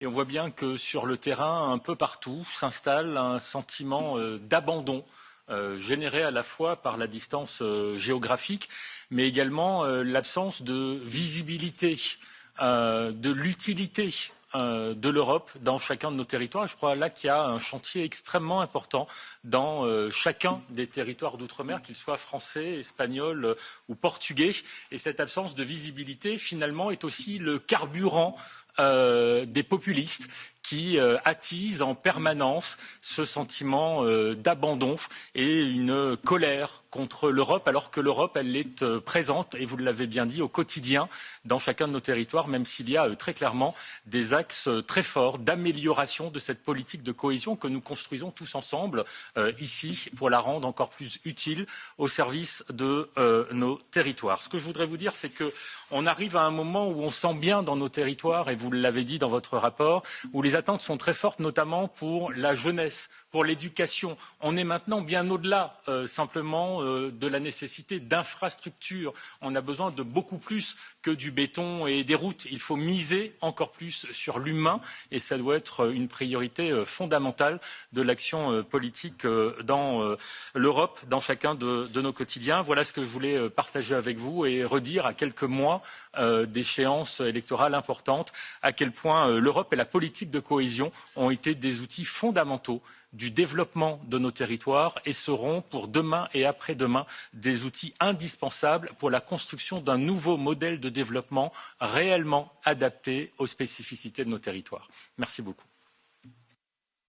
Et on voit bien que sur le terrain, un peu partout, s'installe un sentiment d'abandon généré à la fois par la distance géographique, mais également l'absence de visibilité, de l'utilité de l'Europe dans chacun de nos territoires. Je crois là qu'il y a un chantier extrêmement important dans chacun des territoires d'outre-mer, qu'ils soient français, espagnols ou portugais. Et cette absence de visibilité, finalement, est aussi le carburant des populistes qui attisent en permanence ce sentiment d'abandon et une colère contre l'Europe, alors que l'Europe, elle est présente, et vous l'avez bien dit, au quotidien dans chacun de nos territoires, même s'il y a très clairement des axes très forts d'amélioration de cette politique de cohésion que nous construisons tous ensemble ici pour la rendre encore plus utile au service de nos territoires. Ce que je voudrais vous dire, c'est qu'on arrive à un moment où on sent bien dans nos territoires, et vous l'avez dit dans votre rapport, où les attentes sont très fortes, notamment pour la jeunesse, pour l'éducation. On est maintenant bien au-delà simplement de la nécessité d'infrastructures. On a besoin de beaucoup plus que du béton et des routes. Il faut miser encore plus sur l'humain et ça doit être une priorité fondamentale de l'action politique dans l'Europe, dans chacun de nos quotidiens. Voilà ce que je voulais partager avec vous et redire à quelques mois d'échéances électorales importantes à quel point l'Europe et la politique de cohésion ont été des outils fondamentaux du développement de nos territoires et seront pour demain et après-demain des outils indispensables pour la construction d'un nouveau modèle de développement réellement adapté aux spécificités de nos territoires. Merci beaucoup.